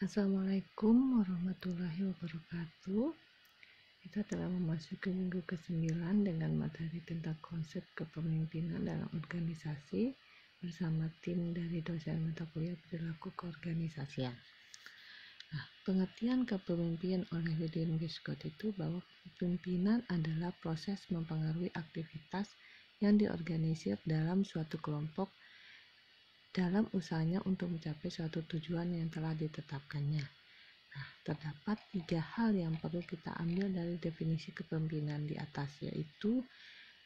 Assalamualaikum warahmatullahi wabarakatuh. Kita telah memasuki minggu ke-9 dengan materi tentang konsep kepemimpinan dalam organisasi bersama tim dari dosen mata kuliah perilaku keorganisasian. Pengertian kepemimpinan oleh William Scott itu bahwa kepemimpinan adalah proses mempengaruhi aktivitas yang diorganisir dalam suatu kelompok dalam usahanya untuk mencapai suatu tujuan yang telah ditetapkannya. Terdapat 3 hal yang perlu kita ambil dari definisi kepemimpinan di atas, yaitu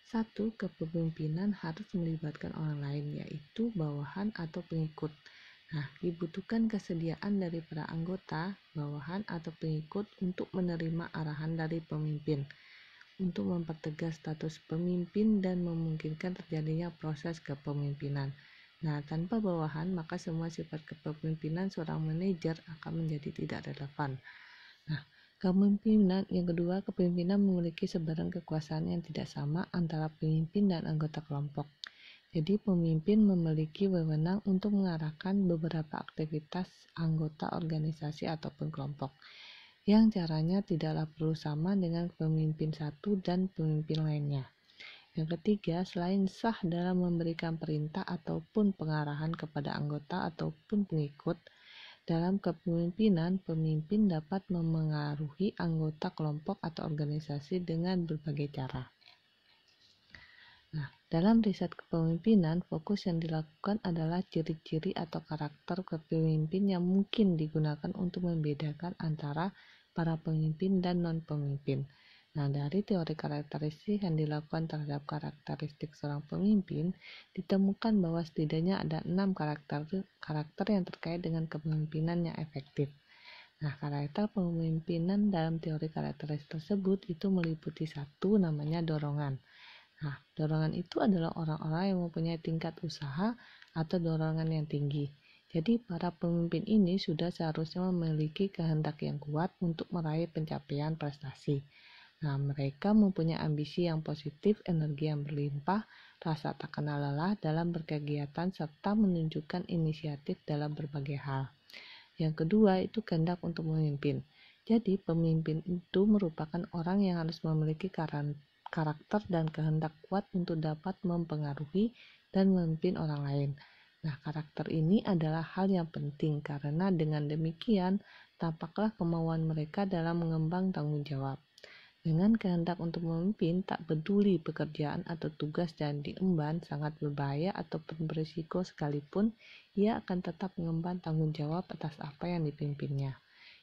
1. Kepemimpinan harus melibatkan orang lain, yaitu bawahan atau pengikut. Dibutuhkan kesediaan dari para anggota, bawahan atau pengikut untuk menerima arahan dari pemimpin, untuk mempertegas status pemimpin dan memungkinkan terjadinya proses kepemimpinan. Tanpa bawahan, maka semua sifat kepemimpinan seorang manajer akan menjadi tidak relevan. Kepemimpinan yang kedua, kepemimpinan memiliki sebaran kekuasaan yang tidak sama antara pemimpin dan anggota kelompok. Jadi, pemimpin memiliki wewenang untuk mengarahkan beberapa aktivitas anggota organisasi ataupun kelompok, yang caranya tidaklah perlu sama dengan pemimpin satu dan pemimpin lainnya. Yang ketiga, selain sah dalam memberikan perintah ataupun pengarahan kepada anggota ataupun pengikut, dalam kepemimpinan, pemimpin dapat memengaruhi anggota kelompok atau organisasi dengan berbagai cara. Dalam riset kepemimpinan, fokus yang dilakukan adalah ciri-ciri atau karakter kepemimpin yang mungkin digunakan untuk membedakan antara para pemimpin dan non-pemimpin. Dari teori karakteristik yang dilakukan terhadap karakteristik seorang pemimpin, ditemukan bahwa setidaknya ada 6 karakter yang terkait dengan kepemimpinan yang efektif. Karakter pemimpinan dalam teori karakteristik tersebut itu meliputi 1, namanya dorongan. Dorongan itu adalah orang-orang yang mempunyai tingkat usaha atau dorongan yang tinggi. Jadi para pemimpin ini sudah seharusnya memiliki kehendak yang kuat untuk meraih pencapaian prestasi. Mereka mempunyai ambisi yang positif, energi yang berlimpah, rasa tak kenal lelah dalam berkegiatan, serta menunjukkan inisiatif dalam berbagai hal. Yang kedua itu kehendak untuk memimpin. Jadi pemimpin itu merupakan orang yang harus memiliki karakter dan kehendak kuat untuk dapat mempengaruhi dan memimpin orang lain. Karakter ini adalah hal yang penting karena dengan demikian tampaklah kemauan mereka dalam mengemban tanggung jawab. Dengan kehendak untuk memimpin, tak peduli pekerjaan atau tugas yang diemban sangat berbahaya ataupun berisiko sekalipun, ia akan tetap mengemban tanggung jawab atas apa yang dipimpinnya.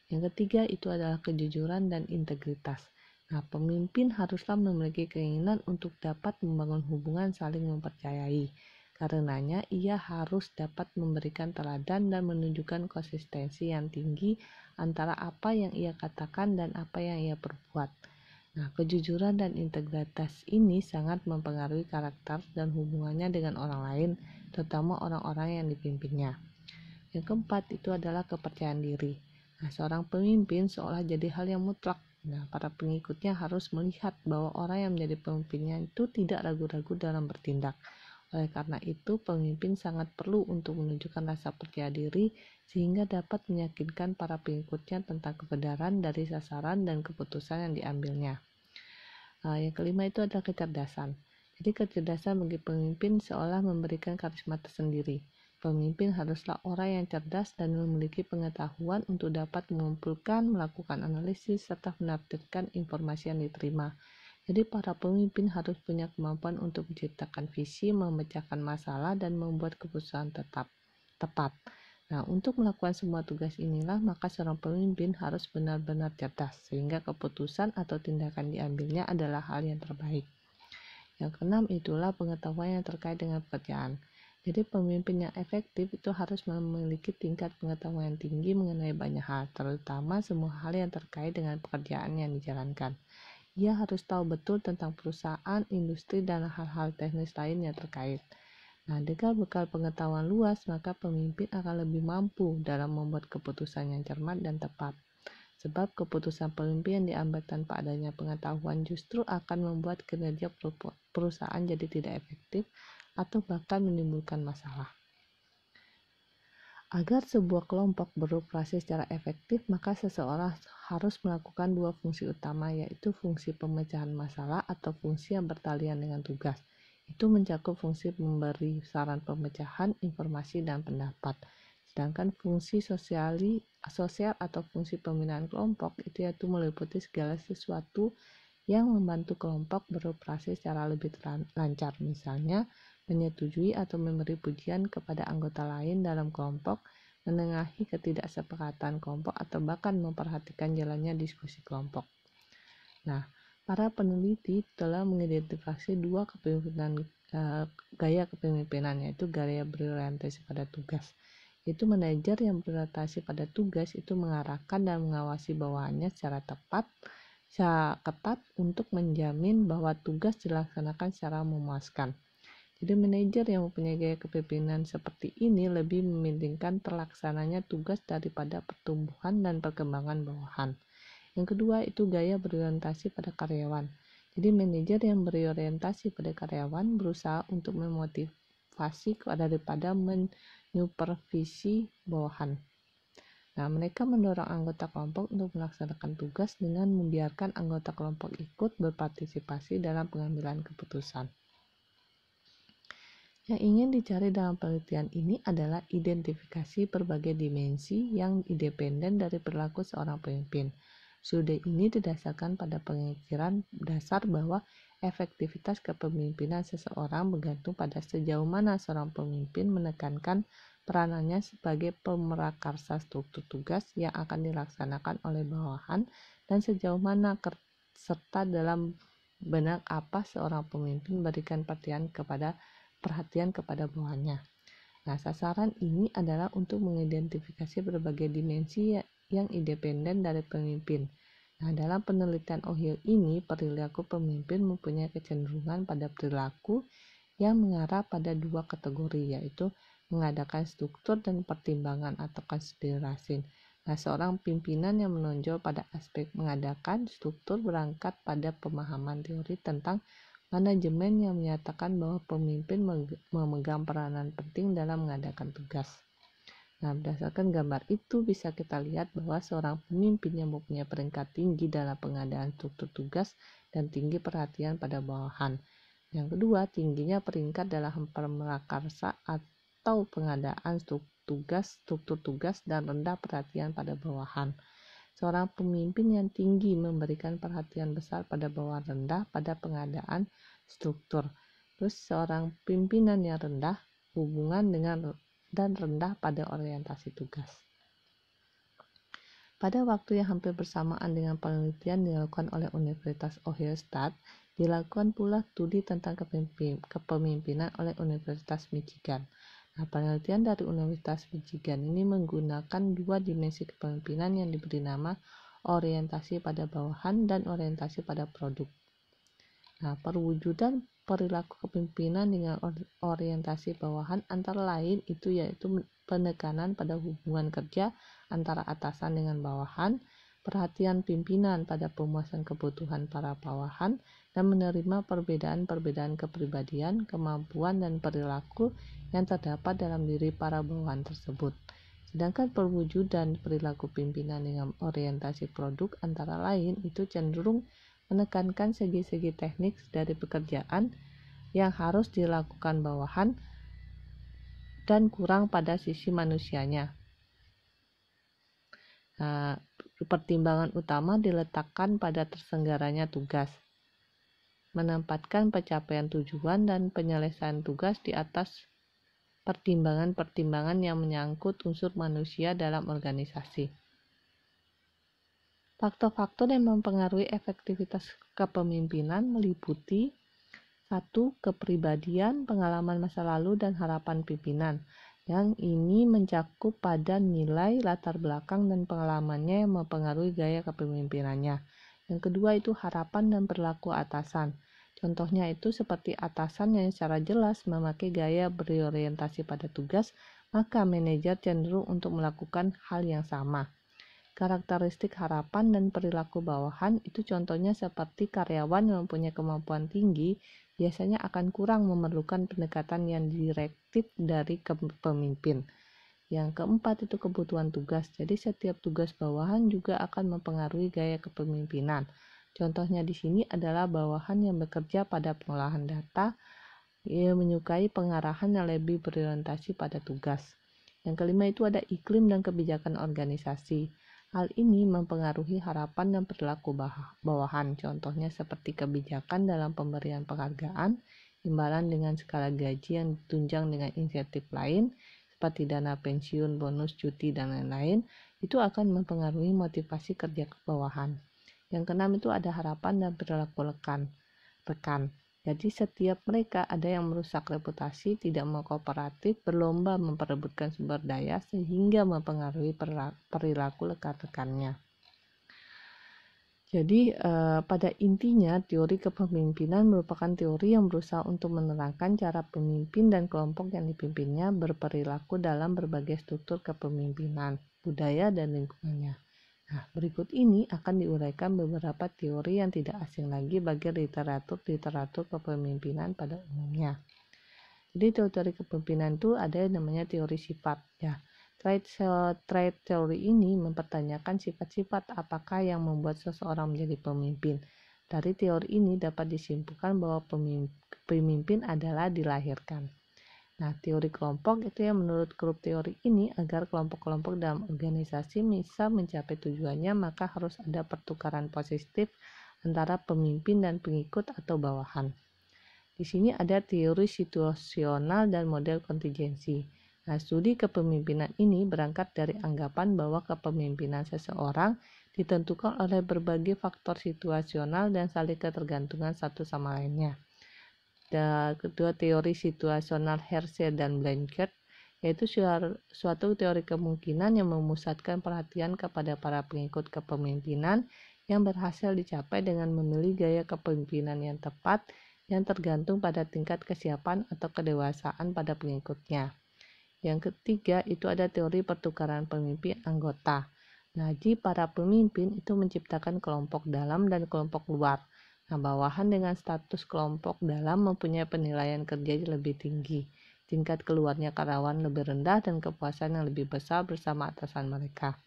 Yang ketiga itu adalah kejujuran dan integritas. Pemimpin haruslah memiliki keinginan untuk dapat membangun hubungan saling mempercayai. Karenanya, ia harus dapat memberikan teladan dan menunjukkan konsistensi yang tinggi antara apa yang ia katakan dan apa yang ia perbuat. Kejujuran dan integritas ini sangat mempengaruhi karakter dan hubungannya dengan orang lain, terutama orang-orang yang dipimpinnya. Yang keempat itu adalah kepercayaan diri. Seorang pemimpin seolah jadi hal yang mutlak. Para pengikutnya harus melihat bahwa orang yang menjadi pemimpinnya itu tidak ragu-ragu dalam bertindak. Oleh karena itu, pemimpin sangat perlu untuk menunjukkan rasa percaya diri sehingga dapat meyakinkan para pengikutnya tentang kebenaran dari sasaran dan keputusan yang diambilnya. Yang kelima itu adalah kecerdasan. Jadi kecerdasan bagi pemimpin seolah memberikan karisma tersendiri. Pemimpin haruslah orang yang cerdas dan memiliki pengetahuan untuk dapat mengumpulkan, melakukan analisis, serta menafsirkan informasi yang diterima. Jadi para pemimpin harus punya kemampuan untuk menciptakan visi, memecahkan masalah, dan membuat keputusan tepat. Untuk melakukan semua tugas inilah, maka seorang pemimpin harus benar-benar cerdas, sehingga keputusan atau tindakan diambilnya adalah hal yang terbaik. Yang keenam itulah pengetahuan yang terkait dengan pekerjaan. Jadi pemimpin yang efektif itu harus memiliki tingkat pengetahuan yang tinggi mengenai banyak hal, terutama semua hal yang terkait dengan pekerjaan yang dijalankan. Ia harus tahu betul tentang perusahaan, industri, dan hal-hal teknis lain yang terkait. Dengan bekal pengetahuan luas, maka pemimpin akan lebih mampu dalam membuat keputusan yang cermat dan tepat. Sebab keputusan pemimpin yang diambil tanpa adanya pengetahuan justru akan membuat kinerja perusahaan jadi tidak efektif atau bahkan menimbulkan masalah. Agar sebuah kelompok beroperasi secara efektif, maka seseorang harus melakukan dua fungsi utama, yaitu fungsi pemecahan masalah atau fungsi yang bertalian dengan tugas. Itu mencakup fungsi memberi saran pemecahan, informasi, dan pendapat. Sedangkan fungsi sosial atau fungsi pembinaan kelompok itu yaitu meliputi segala sesuatu yang membantu kelompok beroperasi secara lebih lancar, misalnya menyetujui atau memberi pujian kepada anggota lain dalam kelompok, menengahi ketidaksepakatan kelompok, atau bahkan memperhatikan jalannya diskusi kelompok. Nah, para peneliti telah mengidentifikasi dua gaya kepemimpinan, yaitu gaya berorientasi pada tugas. Itu manajer yang berorientasi pada tugas itu mengarahkan dan mengawasi bawahannya secara ketat untuk menjamin bahwa tugas dilaksanakan secara memuaskan. Jadi manajer yang mempunyai gaya kepemimpinan seperti ini lebih mementingkan terlaksananya tugas daripada pertumbuhan dan perkembangan bawahan. Yang kedua itu gaya berorientasi pada karyawan. Jadi manajer yang berorientasi pada karyawan berusaha untuk memotivasi daripada menyupervisi bawahan. Nah, mereka mendorong anggota kelompok untuk melaksanakan tugas dengan membiarkan anggota kelompok ikut berpartisipasi dalam pengambilan keputusan. Yang ingin dicari dalam penelitian ini adalah identifikasi berbagai dimensi yang independen dari perilaku seorang pemimpin. Studi ini didasarkan pada pemikiran dasar bahwa efektivitas kepemimpinan seseorang bergantung pada sejauh mana seorang pemimpin menekankan peranannya sebagai pemerakarsa struktur tugas yang akan dilaksanakan oleh bawahan dan sejauh mana serta dalam benak apa seorang pemimpin berikan perhatian kepada bawahannya. Nah, sasaran ini adalah untuk mengidentifikasi berbagai dimensi yang independen dari pemimpin. Nah, dalam penelitian Ohio ini, perilaku pemimpin mempunyai kecenderungan pada perilaku yang mengarah pada dua kategori, yaitu mengadakan struktur dan pertimbangan atau konsiderasi. Nah, seorang pimpinan yang menonjol pada aspek mengadakan struktur berangkat pada pemahaman teori tentang manajemen yang menyatakan bahwa pemimpin memegang peranan penting dalam mengadakan tugas. Nah, berdasarkan gambar itu bisa kita lihat bahwa seorang pemimpin yang mempunyai peringkat tinggi dalam pengadaan struktur tugas dan tinggi perhatian pada bawahan. Yang kedua, tingginya peringkat dalam pemerakarsa atau pengadaan struktur tugas dan rendah perhatian pada bawahan. Seorang pemimpin yang tinggi memberikan perhatian besar pada bawahan rendah pada pengadaan struktur. Terus seorang pimpinan yang rendah hubungan dengan dan rendah pada orientasi tugas. Pada waktu yang hampir bersamaan dengan penelitian dilakukan oleh Universitas Ohio State, dilakukan pula studi tentang kepemimpinan oleh Universitas Michigan. Nah, penelitian dari Universitas Michigan ini menggunakan dua dimensi kepemimpinan yang diberi nama orientasi pada bawahan dan orientasi pada produk. Nah, perwujudan perilaku kepemimpinan dengan orientasi bawahan antara lain itu yaitu penekanan pada hubungan kerja antara atasan dengan bawahan, perhatian pimpinan pada pemuasan kebutuhan para bawahan, dan menerima perbedaan-perbedaan kepribadian, kemampuan, dan perilaku yang terdapat dalam diri para bawahan tersebut. Sedangkan perwujudan perilaku pimpinan dengan orientasi produk antara lain itu cenderung menekankan segi-segi teknik dari pekerjaan yang harus dilakukan bawahan dan kurang pada sisi manusianya. Nah, pertimbangan utama diletakkan pada terselenggaranya tugas, menempatkan pencapaian tujuan dan penyelesaian tugas di atas pertimbangan-pertimbangan yang menyangkut unsur manusia dalam organisasi. Faktor-faktor yang mempengaruhi efektivitas kepemimpinan meliputi 1. Kepribadian, pengalaman masa lalu, dan harapan pimpinan. Yang ini mencakup pada nilai, latar belakang, dan pengalamannya yang mempengaruhi gaya kepemimpinannya. Yang kedua itu harapan dan perilaku atasan. Contohnya itu seperti atasan yang secara jelas memakai gaya berorientasi pada tugas, maka manajer cenderung untuk melakukan hal yang sama. Karakteristik harapan dan perilaku bawahan itu contohnya seperti karyawan yang mempunyai kemampuan tinggi biasanya akan kurang memerlukan pendekatan yang direktif dari pemimpin. Yang keempat itu kebutuhan tugas. Jadi setiap tugas bawahan juga akan mempengaruhi gaya kepemimpinan. Contohnya di sini adalah bawahan yang bekerja pada pengolahan data, ia menyukai pengarahan yang lebih berorientasi pada tugas. Yang kelima itu ada iklim dan kebijakan organisasi. Hal ini mempengaruhi harapan dan perilaku bawahan. Contohnya seperti kebijakan dalam pemberian penghargaan, imbalan dengan skala gaji yang ditunjang dengan insentif lain, seperti dana pensiun, bonus, cuti, dan lain-lain, itu akan mempengaruhi motivasi kerja kebawahan. Yang keenam itu ada harapan dan perilaku rekan. Jadi setiap mereka ada yang merusak reputasi, tidak mau kooperatif, berlomba memperebutkan sumber daya sehingga mempengaruhi perilaku rekan-rekannya. Jadi pada intinya teori kepemimpinan merupakan teori yang berusaha untuk menerangkan cara pemimpin dan kelompok yang dipimpinnya berperilaku dalam berbagai struktur kepemimpinan, budaya, dan lingkungannya. Nah, berikut ini akan diuraikan beberapa teori yang tidak asing lagi bagi literatur kepemimpinan pada umumnya. Jadi teori kepemimpinan itu ada yang namanya teori sifat, ya. Trait teori ini mempertanyakan sifat-sifat apakah yang membuat seseorang menjadi pemimpin. Dari teori ini dapat disimpulkan bahwa pemimpin adalah dilahirkan. Nah, teori kelompok itu yang menurut grup teori ini agar kelompok-kelompok dalam organisasi bisa mencapai tujuannya maka harus ada pertukaran positif antara pemimpin dan pengikut atau bawahan. Di sini ada teori situasional dan model kontingensi. Nah, studi kepemimpinan ini berangkat dari anggapan bahwa kepemimpinan seseorang ditentukan oleh berbagai faktor situasional dan saling ketergantungan satu sama lainnya. Kedua teori situasional Hersey dan Blanchard, yaitu suatu teori kemungkinan yang memusatkan perhatian kepada para pengikut kepemimpinan yang berhasil dicapai dengan memilih gaya kepemimpinan yang tepat yang tergantung pada tingkat kesiapan atau kedewasaan pada pengikutnya. Yang ketiga itu ada teori pertukaran pemimpin anggota. Nah, jadi para pemimpin itu menciptakan kelompok dalam dan kelompok luar. Nah, bawahan dengan status kelompok dalam mempunyai penilaian kerja lebih tinggi. Tingkat keluarnya karyawan lebih rendah dan kepuasan yang lebih besar bersama atasan mereka.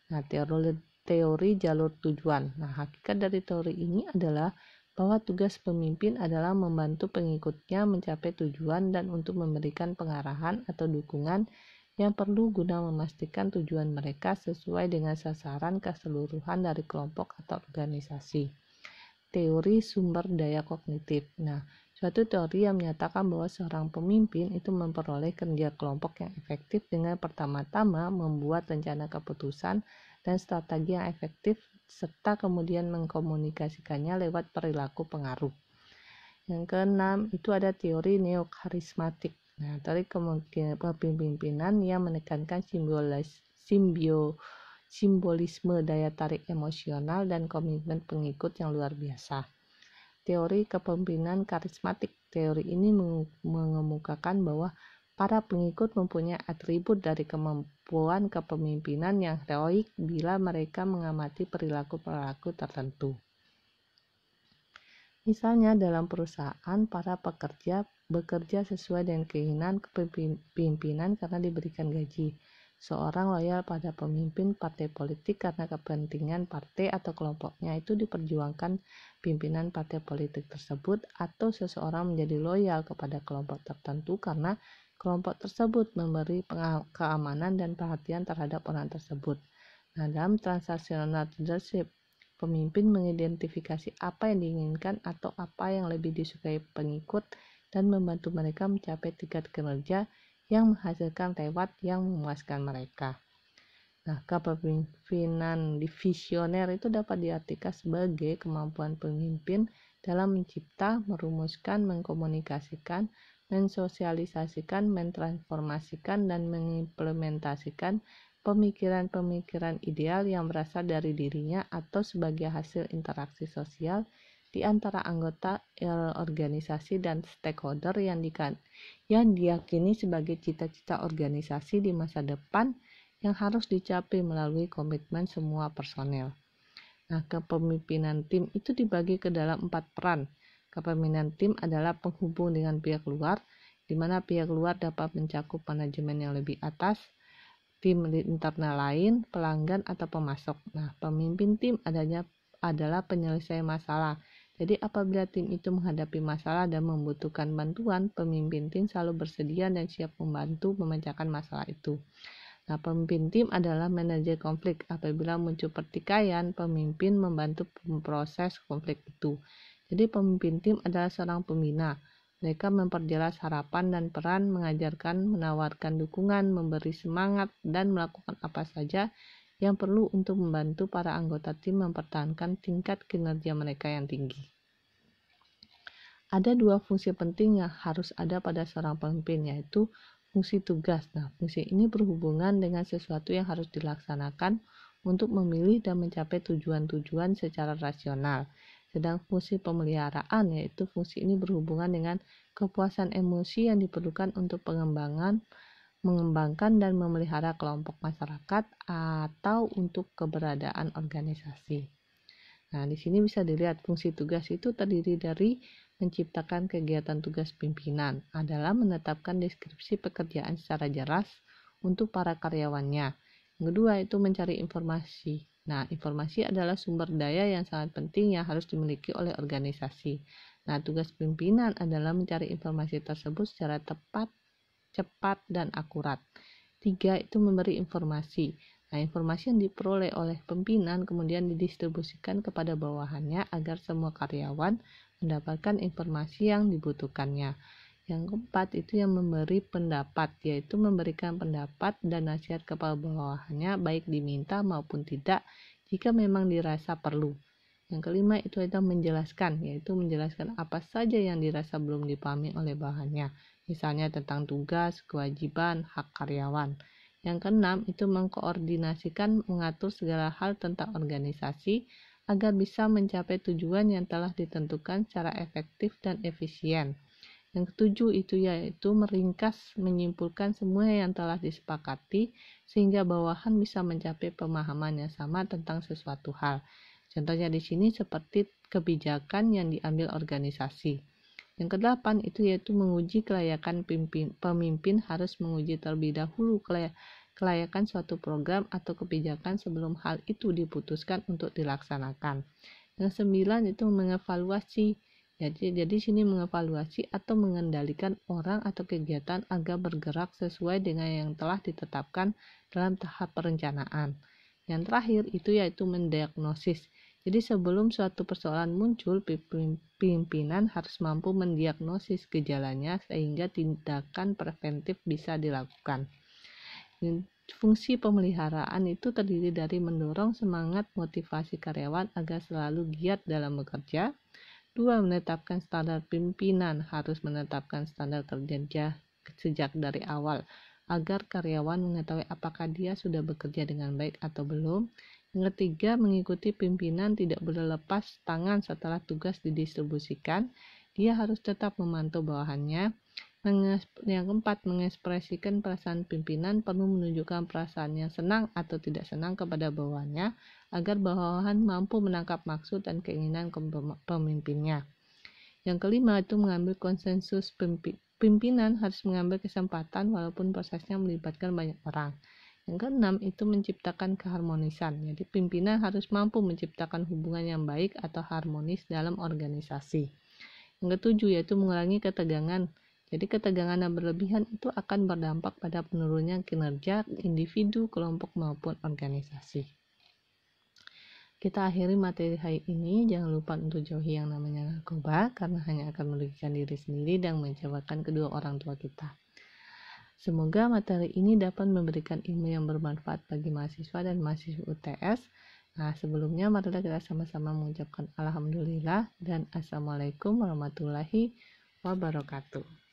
Nah, teori jalur tujuan. Nah, hakikat dari teori ini adalah bahwa tugas pemimpin adalah membantu pengikutnya mencapai tujuan dan untuk memberikan pengarahan atau dukungan yang perlu guna memastikan tujuan mereka sesuai dengan sasaran keseluruhan dari kelompok atau organisasi. Teori sumber daya kognitif. Nah, suatu teori yang menyatakan bahwa seorang pemimpin itu memperoleh kerja kelompok yang efektif dengan pertama-tama membuat rencana keputusan dan strategi yang efektif serta kemudian mengkomunikasikannya lewat perilaku pengaruh. Yang keenam itu ada teori neokarismatik. Nah, teori kepemimpinan yang menekankan simbolisme daya tarik emosional dan komitmen pengikut yang luar biasa. Teori kepemimpinan karismatik. Teori ini mengemukakan bahwa para pengikut mempunyai atribut dari kemampuan kepemimpinan yang heroik bila mereka mengamati perilaku-perilaku tertentu. Misalnya dalam perusahaan, para pekerja bekerja sesuai dengan keinginan kepemimpinan karena diberikan gaji. Seorang loyal pada pemimpin partai politik karena kepentingan partai atau kelompoknya itu diperjuangkan pimpinan partai politik tersebut, atau seseorang menjadi loyal kepada kelompok tertentu karena kelompok tersebut memberi keamanan dan perhatian terhadap orang tersebut. Nah, dalam transactional leadership, pemimpin mengidentifikasi apa yang diinginkan atau apa yang lebih disukai pengikut dan membantu mereka mencapai tingkat kinerja yang menghasilkan lewat yang memuaskan mereka. Nah, kepemimpinan visioner itu dapat diartikan sebagai kemampuan pemimpin dalam mencipta, merumuskan, mengkomunikasikan, mensosialisasikan, mentransformasikan, dan mengimplementasikan pemikiran-pemikiran ideal yang berasal dari dirinya atau sebagai hasil interaksi sosial di antara anggota organisasi dan stakeholder yang diyakini sebagai cita-cita organisasi di masa depan yang harus dicapai melalui komitmen semua personel. Nah, kepemimpinan tim itu dibagi ke dalam 4 peran. Kepemimpinan tim adalah penghubung dengan pihak luar, di mana pihak luar dapat mencakup manajemen yang lebih atas, tim internal lain, pelanggan, atau pemasok. Nah, pemimpin tim adalah penyelesai masalah. Jadi apabila tim itu menghadapi masalah dan membutuhkan bantuan, pemimpin tim selalu bersedia dan siap membantu memecahkan masalah itu. Nah, pemimpin tim adalah manajer konflik. Apabila muncul pertikaian, pemimpin membantu memproses konflik itu. Jadi pemimpin tim adalah seorang pembina. Mereka memperjelas harapan dan peran, mengajarkan, menawarkan dukungan, memberi semangat, dan melakukan apa saja yang perlu untuk membantu para anggota tim mempertahankan tingkat kinerja mereka yang tinggi. Ada dua fungsi penting yang harus ada pada seorang pemimpin, yaitu fungsi tugas. Nah, fungsi ini berhubungan dengan sesuatu yang harus dilaksanakan untuk memilih dan mencapai tujuan-tujuan secara rasional. Sedang fungsi pemeliharaan, yaitu fungsi ini berhubungan dengan kepuasan emosi yang diperlukan untuk mengembangkan dan memelihara kelompok masyarakat atau untuk keberadaan organisasi. Nah, di sini bisa dilihat fungsi tugas itu terdiri dari menciptakan kegiatan tugas pimpinan adalah menetapkan deskripsi pekerjaan secara jelas untuk para karyawannya. Yang kedua itu mencari informasi. Nah, informasi adalah sumber daya yang sangat penting yang harus dimiliki oleh organisasi. Nah, tugas pimpinan adalah mencari informasi tersebut secara tepat, cepat, dan akurat. 3 itu memberi informasi. Nah, informasi yang diperoleh oleh pimpinan kemudian didistribusikan kepada bawahannya agar semua karyawan mendapatkan informasi yang dibutuhkannya. Yang keempat itu yang memberi pendapat, yaitu memberikan pendapat dan nasihat kepada bawahannya baik diminta maupun tidak jika memang dirasa perlu. Yang kelima itu adalah menjelaskan, yaitu menjelaskan apa saja yang dirasa belum dipahami oleh bawahannya, misalnya tentang tugas, kewajiban, hak karyawan. Yang keenam itu mengkoordinasikan, mengatur segala hal tentang organisasi agar bisa mencapai tujuan yang telah ditentukan secara efektif dan efisien. Yang ketujuh itu yaitu meringkas, menyimpulkan semua yang telah disepakati sehingga bawahan bisa mencapai pemahaman yang sama tentang sesuatu hal. Contohnya di sini seperti kebijakan yang diambil organisasi. Yang kedelapan itu yaitu menguji kelayakan pemimpin harus menguji terlebih dahulu kelayakan suatu program atau kebijakan sebelum hal itu diputuskan untuk dilaksanakan. Yang sembilan itu mengevaluasi. Jadi sini mengevaluasi atau mengendalikan orang atau kegiatan agar bergerak sesuai dengan yang telah ditetapkan dalam tahap perencanaan. Yang terakhir itu yaitu mendiagnosis. Jadi sebelum suatu persoalan muncul, pimpinan harus mampu mendiagnosis gejalanya sehingga tindakan preventif bisa dilakukan. Fungsi pemeliharaan itu terdiri dari mendorong semangat motivasi karyawan agar selalu giat dalam bekerja. 2. Menetapkan standar pimpinan harus menetapkan standar kerja sejak dari awal agar karyawan mengetahui apakah dia sudah bekerja dengan baik atau belum. Yang ketiga, mengikuti pimpinan tidak boleh lepas tangan setelah tugas didistribusikan. Dia harus tetap memantau bawahannya. Yang keempat, mengekspresikan perasaan pimpinan perlu menunjukkan perasaannya senang atau tidak senang kepada bawahannya agar bawahan mampu menangkap maksud dan keinginan pemimpinnya. Yang kelima itu mengambil konsensus pimpinan harus mengambil kesempatan walaupun prosesnya melibatkan banyak orang. Yang keenam itu menciptakan keharmonisan. Jadi pimpinan harus mampu menciptakan hubungan yang baik atau harmonis dalam organisasi. Yang ketujuh yaitu mengurangi ketegangan. Jadi ketegangan yang berlebihan itu akan berdampak pada penurunnya kinerja individu, kelompok maupun organisasi. Kita akhiri materi hari ini. Jangan lupa untuk jauhi yang namanya narkoba karena hanya akan merugikan diri sendiri dan mengecewakan kedua orang tua kita. Semoga materi ini dapat memberikan ilmu yang bermanfaat bagi mahasiswa dan mahasiswa UTS. Nah, sebelumnya marilah kita sama-sama mengucapkan alhamdulillah dan assalamualaikum warahmatullahi wabarakatuh.